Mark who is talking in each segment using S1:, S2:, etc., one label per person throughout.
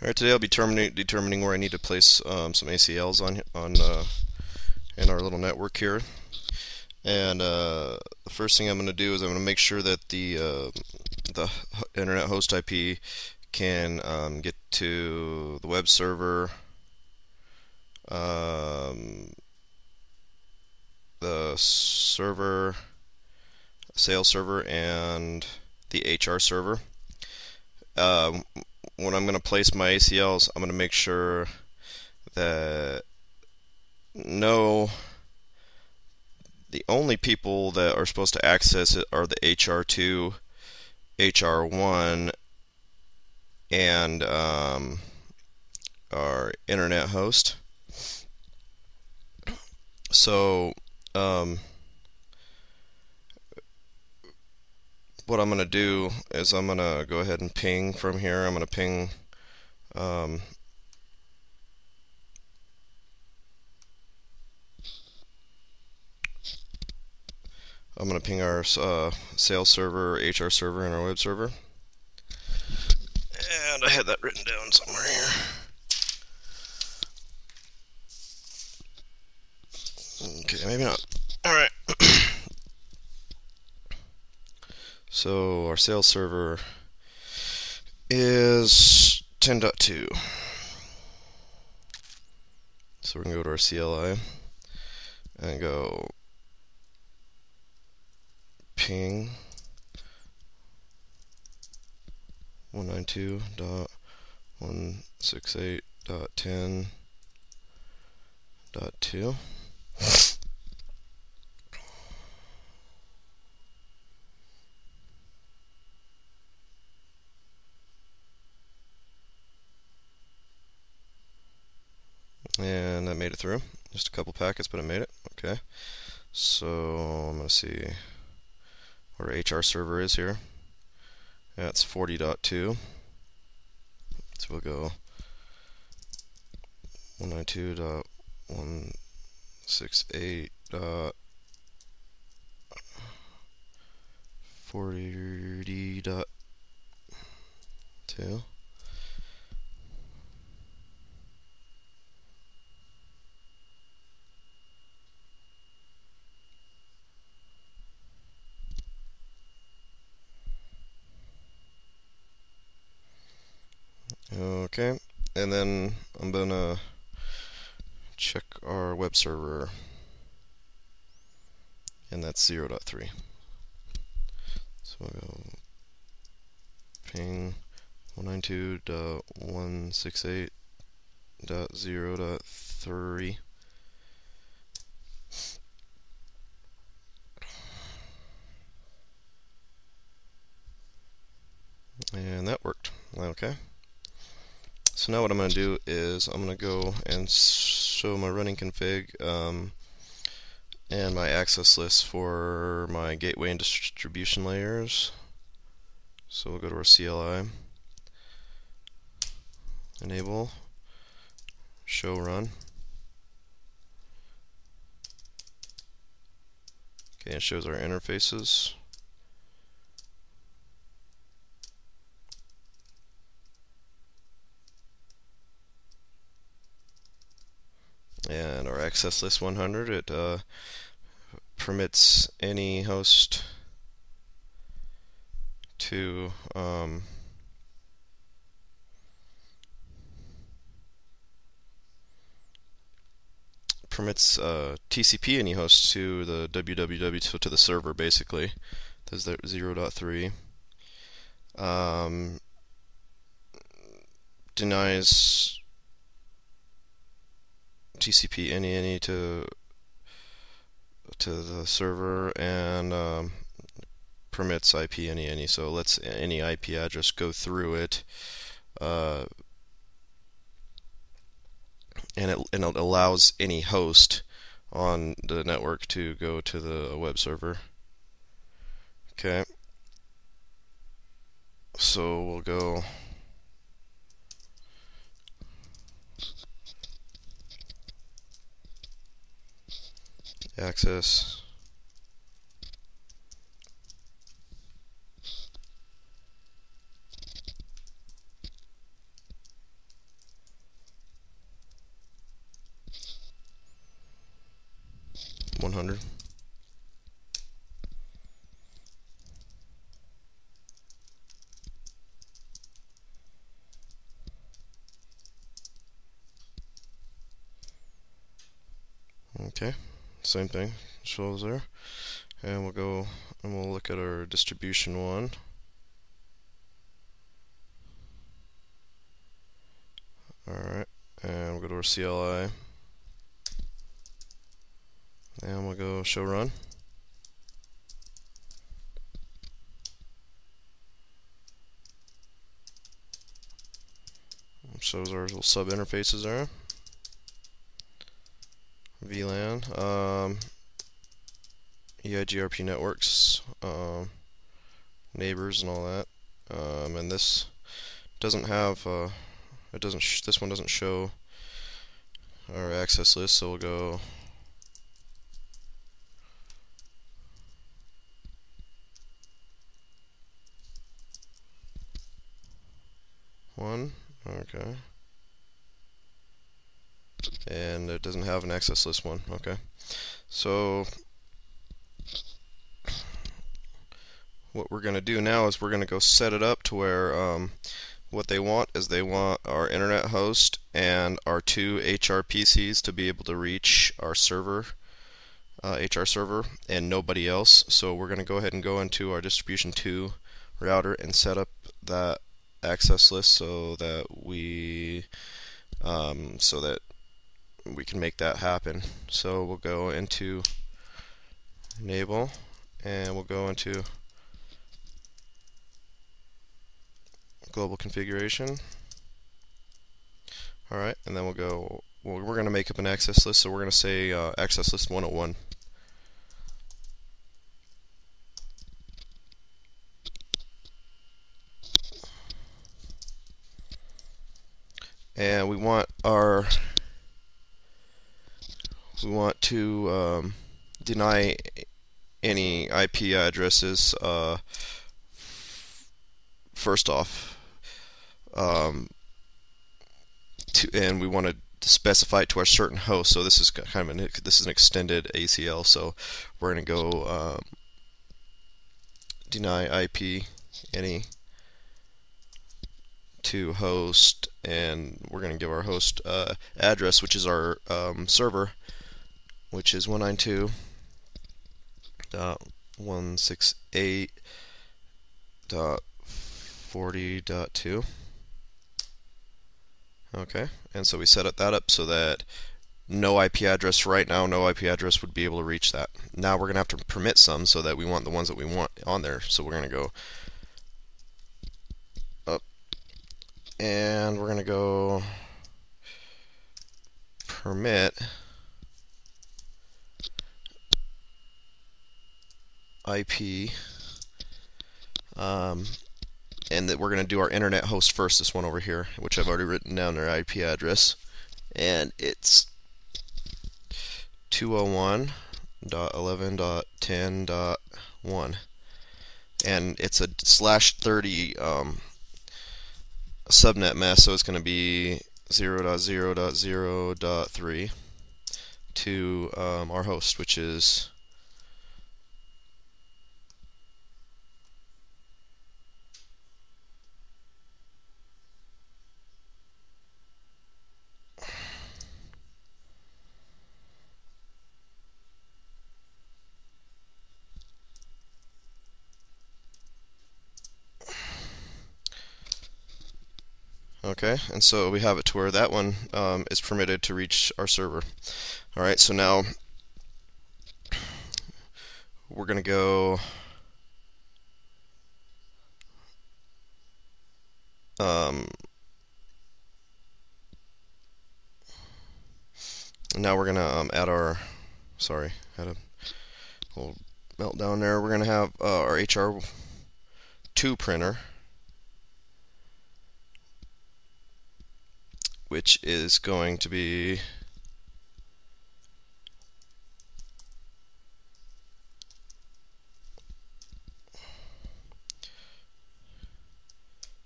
S1: Alright, today I'll be determining where I need to place some ACLs in our little network here. And the first thing I'm going to do is I'm going to make sure that the internet host IP can get to the web server, the server, sales server, and the HR server. When I'm going to place my ACLs, I'm going to make sure that the only people that are supposed to access it are the HR2, HR1, and our internet host. So what I'm going to do is I'm going to go ahead and ping from here. I'm going to ping our sales server, HR server, and our web server. And I had that written down somewhere here. Okay, maybe not. Alright. So our sales server is 10.2. So we're going to go to our CLI and go ping 192.168.10.2. And that made it through. Just a couple packets, but it made it. Okay. So I'm going to see what our HR server is here. That's 40.2. So we'll go 192.168.40.2. Okay, and then I'm gonna check our web server, and that's 0.3. So we'll go ping 192.168.0.3. And that worked. Okay. So now what I'm going to do is I'm going to go and show my running config and my access list for my gateway and distribution layers. So we'll go to our CLI, enable, show run. Okay, it shows our interfaces. And our access list 100, it permits any host to TCP any host to the www, so to the server basically. There's the 0.3. Denies TCP any to the server, and permits IP any. So lets any IP address go through it, and it allows any host on the network to go to the web server. Okay. So we'll go access 100. Okay, same thing shows there, and we'll go and we'll look at our distribution one. Alright, and we'll go to our CLI, and we'll go show run. Shows our little sub interfaces there. VLAN, EIGRP networks, neighbors, and all that. And this doesn't have this one doesn't show our access list, so we'll go one. Okay. And it doesn't have an access list one. Okay. So what we're going to do now is we're going to go set it up to where what they want is they want our internet host and our two HR PCs to be able to reach our server, HR server, and nobody else. So we're going to go ahead and go into our distribution 2 router and set up that access list so that we can make that happen. So we'll go into enable, and we'll go into global configuration. Alright, and then we're going to make up an access list, so we're going to say access list 101. And we want to deny any IP addresses first off, and we want to specify it to our certain host. So this is kind of this is an extended ACL. So we're going to go deny IP any to host, and we're going to give our host address, which is our server, which is 192.168.40.2. Okay, and so we set that up so that no IP address right now, no IP address would be able to reach that. Now we're going to have to permit some so that we want the ones that we want on there. So we're going to go up, and we're going to go permit IP, and that we're going to do our internet host first, this one over here, which I've already written down their IP address, and it's 201.11.10.1, and it's a /30 subnet mask, so it's going to be 0.0.0.3 to our host, which is okay, and so we have it to where that one is permitted to reach our server. Alright, so now we're going to go now we're going to add our, sorry, had a little meltdown there. We're going to have our HR2 printer, which is going to be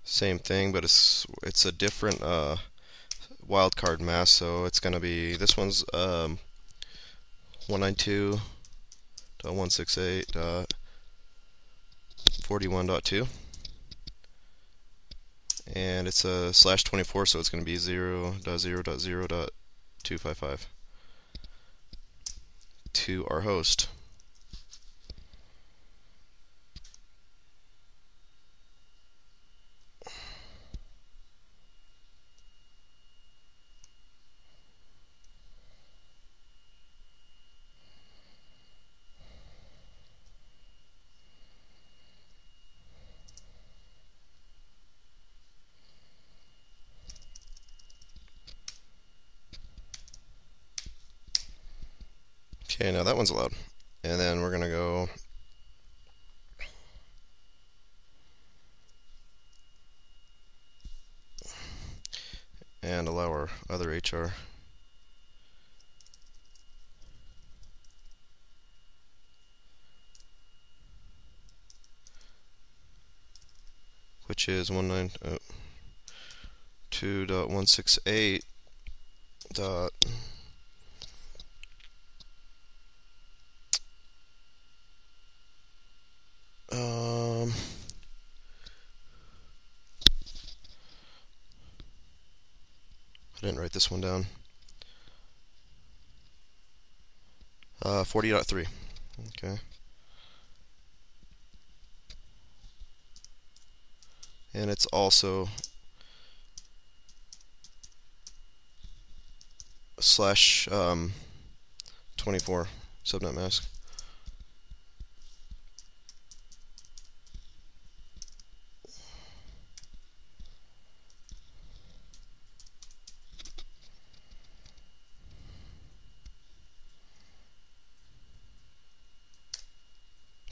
S1: same thing, but it's a different wildcard mask. So it's going to be, this one's 192 0.168.41.2, and it's a /24, so it's going to be 0.0.0.255 to our host. Okay, now that one's allowed. And then we're going to go and allow our other HR. Which is 2.168 dot I didn't write this one down. 40.3. Okay. And it's also /24 subnet mask.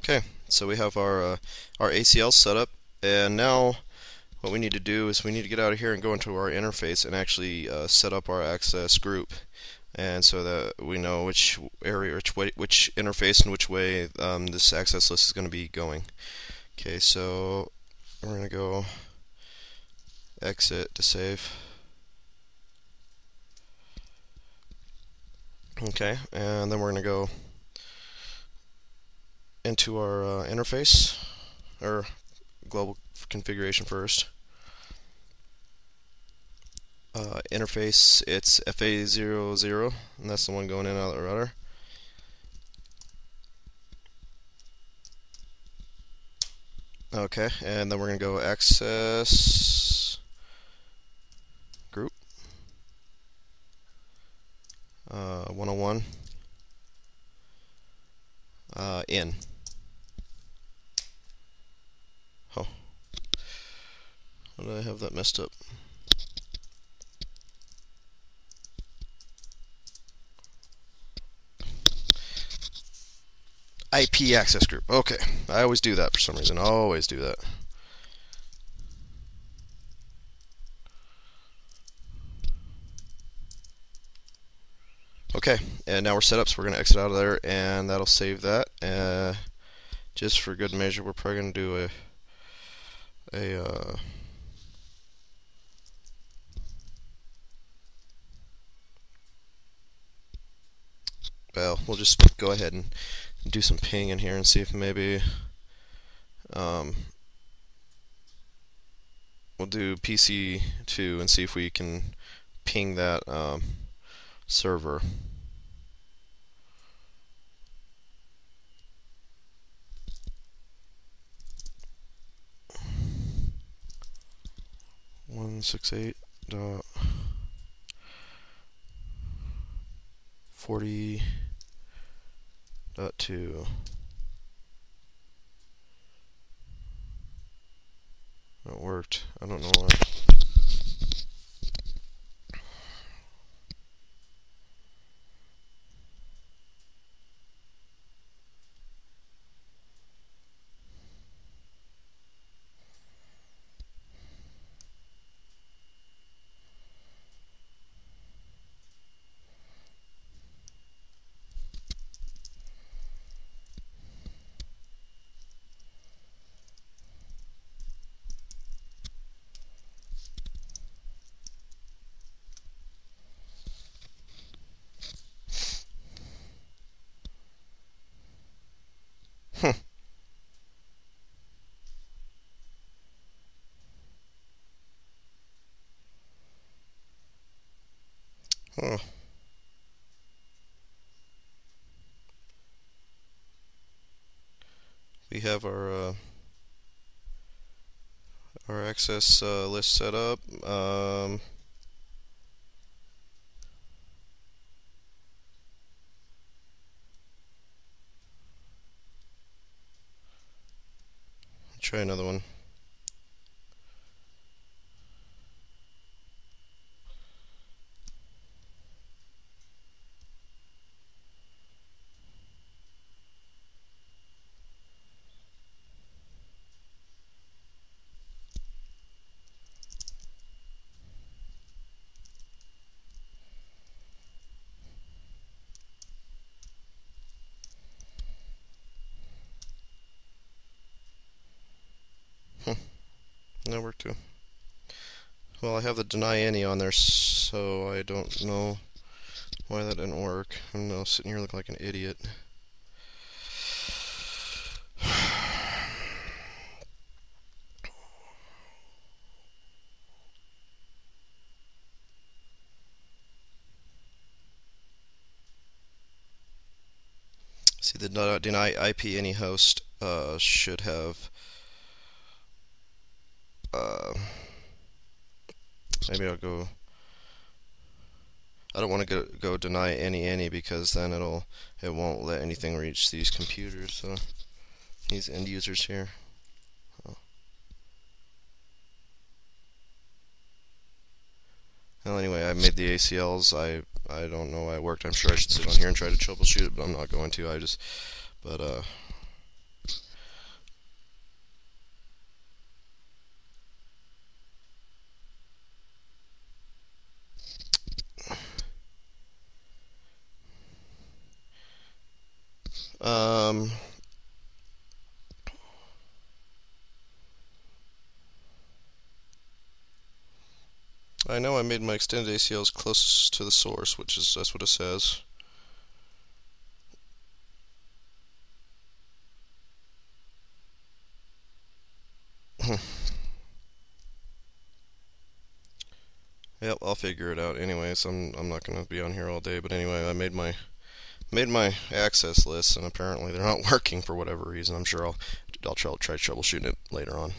S1: Okay, so we have our ACL set up, and now what we need to do is we need to get out of here and go into our interface and actually set up our access group, and so that we know which area, which interface and which way this access list is going to be going. Okay, so we're going to go exit to save. Okay, and then we're going to go into our interface, or global configuration first. Interface, it's FA00, and that's the one going in and out of the router. Okay, and then we're going to go access group 101 in. Oh, how did I have that messed up? IP access group. Okay, I always do that for some reason. I always do that. Okay, and now we're set up, so we're going to exit out of there, and that'll save that. Just for good measure, we're probably going to do well, we'll just go ahead and do some ping in here and see if maybe we'll do PC2 and see if we can ping that server. .168.40.2. It worked. I don't know why. Oh. We have our access list set up. Try another one. That worked too. Well, I have the deny any on there, so I don't know why that didn't work. I'm now sitting here looking like an idiot. See, the deny IP any host should have. Maybe I'll go. I don't want to go deny any because then it won't let anything reach these computers. So these end users here. Oh. Well, anyway, I made the ACLs. I don't know why it worked. I'm sure I should sit on here and try to troubleshoot it, but I'm not going to. But um. I know I made my extended ACLs closest to the source, that's what it says. Yep, I'll figure it out. Anyways, I'm not gonna be on here all day, but anyway, I made my access lists, and apparently they're not working for whatever reason. I'm sure I'll try troubleshooting it later on.